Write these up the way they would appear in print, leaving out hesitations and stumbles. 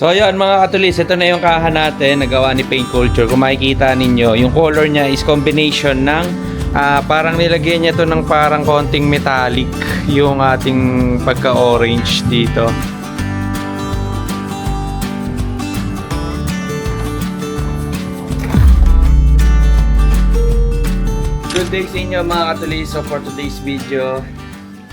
So ayun mga katulis, ito na yung kaha natin nagawa ni Paint Culture. Kung makikita ninyo, yung color niya is combination ng parang nilagyan niya to ng parang konting metallic yung ating pagka-orange dito. Good day sa inyo mga katulis. So for today's video,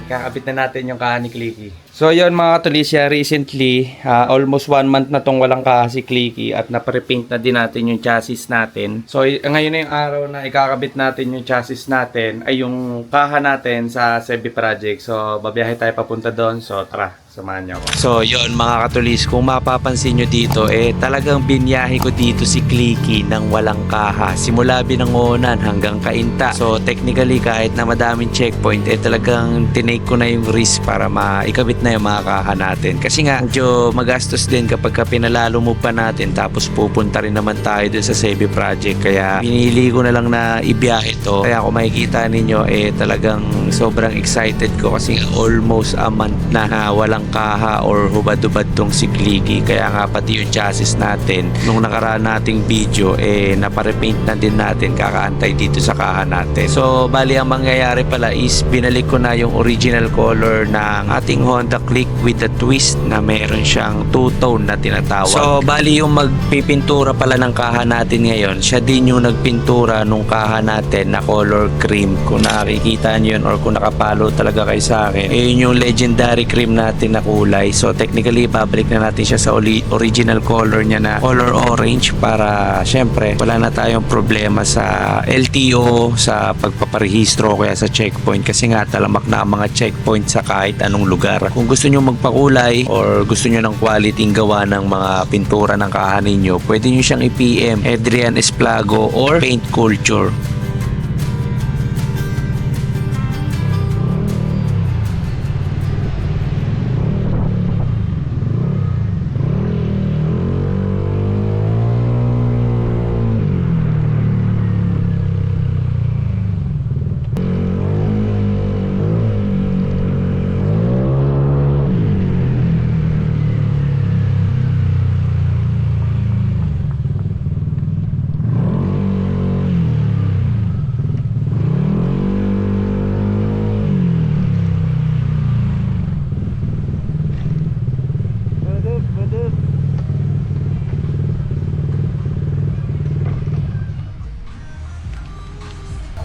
kakabit na natin yung kaha ni Clicky. So yun mga katulisya, recently, almost 1 month na tong walang kaha si Clicky at naparepaint na din natin yung chassis natin. So ngayon na yung araw na ikakabit natin yung chassis natin, ay yung kaha natin sa Sebi Project. So babiyahe tayo papunta doon. So tara, samahan niyo ako. So yun mga katulis, kung mapapansin nyo dito, talagang binyahe ko dito si Clicky ng walang kaha. Simula Binangonan hanggang Cainta. So technically kahit na madaming checkpoint, talagang tinake ko na yung risk para maikabit na yung mga kaha natin. Kasi nga, medyo magastos din kapag pinalalo mo pa natin tapos pupunta rin naman tayo dun sa Sebi Project. Kaya pinili ko na lang na ibiyahe to. Kaya kung makikita ninyo, talagang sobrang excited ko kasi almost a month na walang kaha or hubad-hubad tong si Clicky. Kaya nga pati yung chassis natin nung nakaraan nating video, naparepaint na din natin, kakaantay dito sa kaha natin. So bali ang mangyayari pala is binalik ko na yung original color ng ating Honda Click with the twist na meron siyang two-tone na tinatawag. So bali yung magpipintura pala ng kaha natin ngayon, siya din yung nagpintura nung kaha natin na color cream. Kung nakikita nyo yun or kung nakapalo talaga kayo sa akin, yun yung legendary cream natin na kulay. So technically babalik na natin siya sa original color niya na color orange para syempre wala na tayong problema sa LTO, sa pagpaparehistro kaya sa checkpoint, kasi nga talamak na ang mga checkpoint sa kahit anong lugar. Kung gusto nyo magpakulay or gusto nyo ng quality gawa ng mga pintura ng kaha ninyo, pwede nyo siyang i-PM Adrian Esplago or Paint Culture.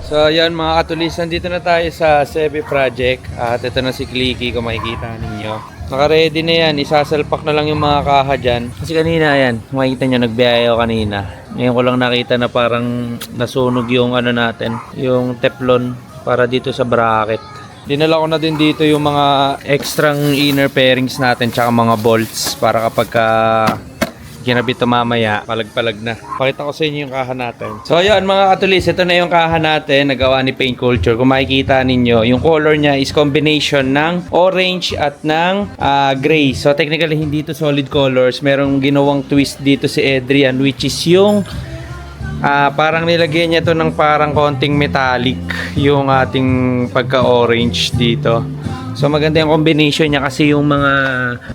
So yan mga katulis, dito na tayo sa Sebi Project at ito na si Clicky kung makikita ninyo. Naka-ready na yan, isasalpak na lang yung mga kaha dyan. Kasi kanina yan, makikita nyo nagbiyahe ako kanina. Ngayon ko lang nakita na parang nasunog yung ano natin, yung teflon para dito sa bracket. Dinala ko na din dito yung mga extrang inner pairings natin tsaka mga bolts para kapag kinabit ito mamaya, palag-palag na. Pakita ko sa inyo yung kaha natin. So ayun mga katulis, ito na yung kaha natin nagawa ni Paint Culture. Kung makikita ninyo, yung color niya is combination ng orange at ng gray. So technically hindi ito solid colors. Merong ginawang twist dito si Adrian, which is yung parang nilagyan niya to ng parang konting metallic yung ating pagka-orange dito. So maganda yung combination niya kasi yung mga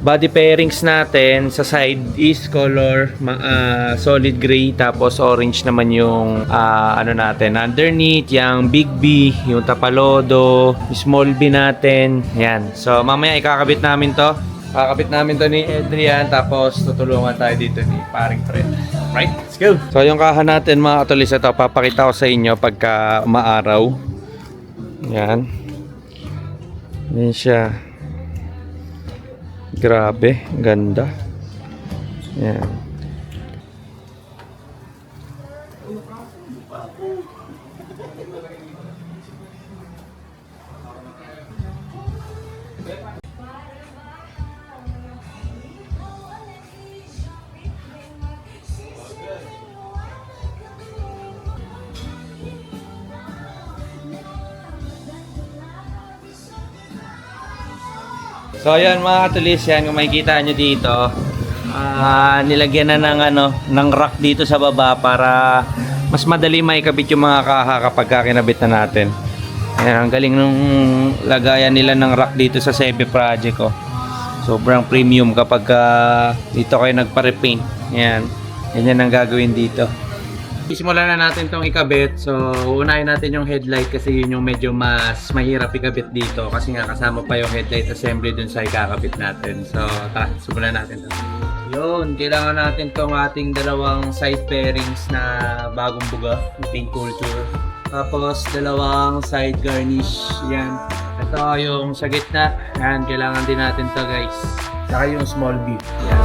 body pairings natin sa side is color solid gray, tapos orange naman yung ano natin underneath, yung big B, yung tapalodo, small B natin. Yan. So mamaya ikakabit namin to. Kakabit namin to ni Adrian, tapos tutulungan tayo dito ni paring friend. Right? Let's go! So yung kaha natin mga katulis, ito papakita ko sa inyo pagka maaraw. Yan. Yan siya. Grabe, ganda. Yan. So ayan mga katulis, yan kung makikita nyo dito, nilagyan na ng rack dito sa baba para mas madali maikabit yung mga kaha kapag kinabit na natin. Ayan, ang galing nung lagayan nila ng rack dito sa Sebi Project. Sobrang premium kapag dito kayo nagpa-repaint. Yan. Yan ang gagawin dito. Simulan na natin itong ikabit. So, unahin natin yung headlight kasi yun yung medyo mas mahirap ikabit dito kasi nga kasama pa yung headlight assembly dun sa ikakabit natin. So, tara, simulan natin ito. Yun, kailangan natin itong ating dalawang side pairings na bagong buga, paint culture. Tapos, dalawang side garnish. Yan. Ito yung sa gitna. Yan, kailangan din natin to guys. Saka yung small bead. Yan.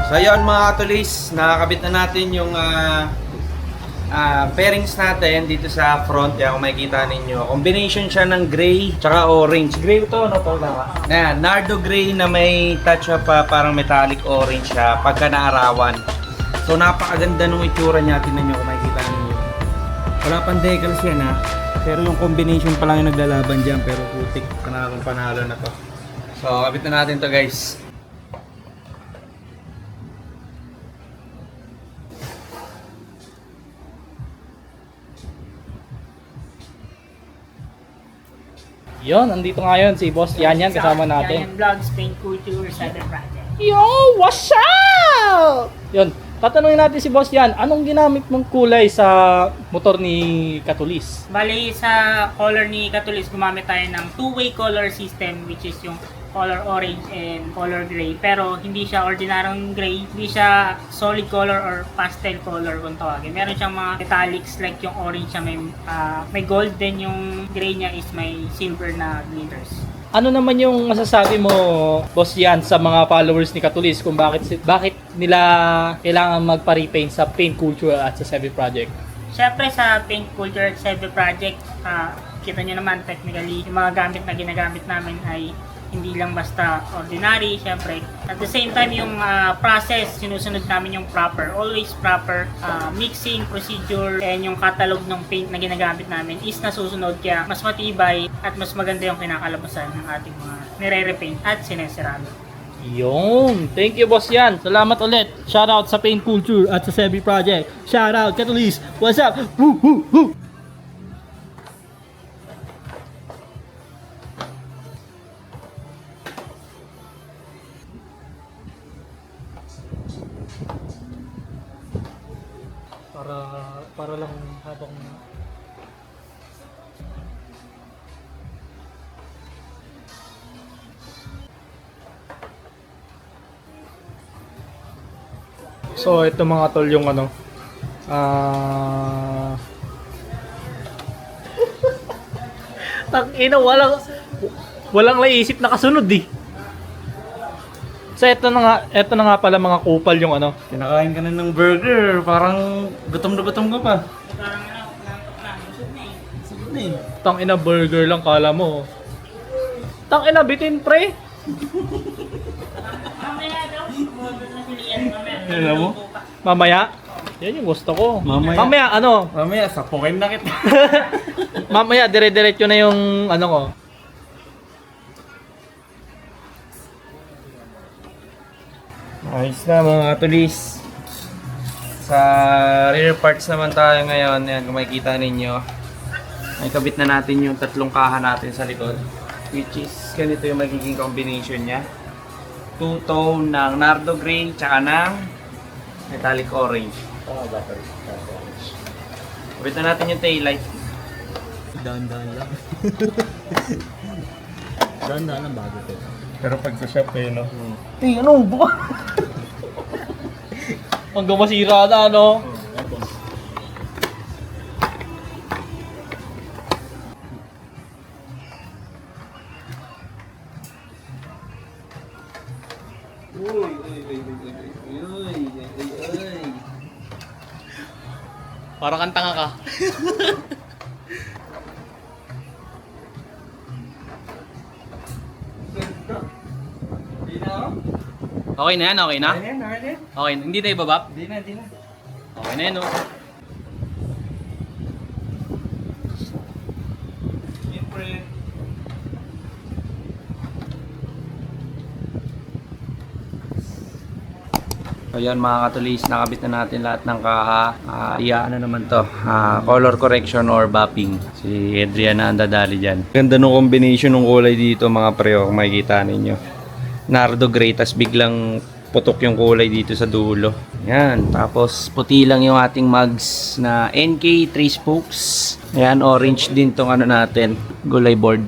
So ayun mga katulis, nakakabit na natin yung pairings natin dito sa front. Yan kung makikita ninyo. Combination siya ng gray tsaka orange. Gray ito, ano to? Ayan, Nardo gray na may touch up parang metallic orange siya pagka naarawan. So napakaganda nung itsura niya. Tingnan nyo kung makikita ninyo. Wala pang decals yan ha. Pero yung combination pa lang yung naglalaban dyan. Pero putik, panalo na to. So kabit na natin to guys. Yon, andito ngayon si Boss Yan kasama natin. Yan Vlogs, Paint Culture, Cyber Project. Yo, what's up? Yon, tatanungin natin si Boss Yan, anong ginamit mong kulay sa motor ni Katulis? Bali sa color ni Katulis, gumamit tayo ng two-way color system which is yung color orange and color gray. Pero hindi siya ordinaryong gray, hindi siya solid color or pastel color kung tawagin. Meron siyang mga metallics like yung orange siya may gold, then yung gray niya is may silver na glitters. Ano naman yung masasabi mo, Boss Yan, sa mga followers ni Katulis kung bakit nila kailangan magpa-repaint sa Paint Culture at sa Sevi Project? Siyempre sa Paint Culture at Sevi Project, kita nyo naman technically yung mga gamit na ginagamit namin ay hindi lang basta ordinary, syempre. At the same time, yung process, sinusunod namin yung always proper mixing procedure, and yung catalog ng paint na ginagamit namin is nasusunod, kaya mas matibay at mas maganda yung kinakalabasan ng ating mga nire-repaint at sinesirado. Yun, thank you Boss Yan. Salamat ulit. Shoutout sa Paint Culture at sa Sevi Project. Shoutout Katulis. What's up? Woo, woo, woo. Para lang habang So ito mga tol yung ano Tangina, walang naisip na kasunod eh. So ito na nga pala mga kupal yung ano. Kinakain ka na ng burger. Parang gutom na ka pa. Parang nantok na, busog na eh. Sige na eh. Tangina burger lang kala mo. Tangina bitin pre. Mamaya daw, model na silian, mamaya. Alam mo? Mamaya. Yan yung gusto ko. Mamaya. Ano? Mamaya, sapukin na kita. Mamaya dire-diretso na yung ano ko. Ayos na mga katulis. Sa rear parts naman tayo ngayon. Ayan, kung makikita ninyo. Ay kabit na natin yung tatlong kaha natin sa likod. Which is, ganito yung magiging combination niya. two-tone ng Nardo Gray tsaka ng metallic orange. Kapit na natin yung taillight. Dahan-dahan lang. Dahan-dahan lang bago to. Pero pag shop eh, no? Ano? Buka? Hanggang masira na, ano? Para kang tanga ka. Okay na yan, okay na? Ayan, ayan. Okay, hindi na ibabap? Di na. Okay na yan, no? Siyempre. So yan mga katulis, nakabit na natin lahat ng kaha. Ano naman to, color correction or bapping. Si Adrian na ang dadali dyan. Ganda ng combination ng kulay dito mga preo, kung makikita ninyo. Nardo gray, tas biglang putok yung kulay dito sa dulo. Yan, tapos puti lang yung ating mugs na NK 3 spokes. Ayan, orange din tong ano natin, gulay board.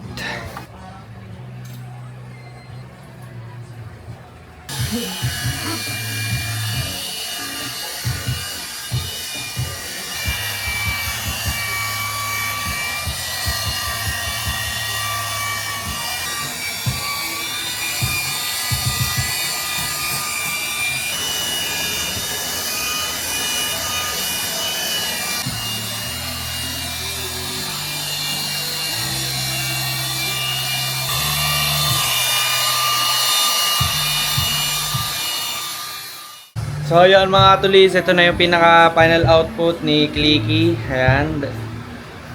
So ayan mga tulis, ito na yung pinaka final output ni Clicky. Ayan,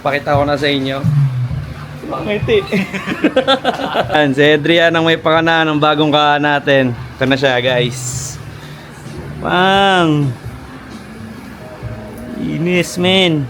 pakita ko na sa inyo. Ngiti. Ayan, si Adrian ang may pakana ng bagong kaha natin. Ito na siya guys. Bang! Inis men.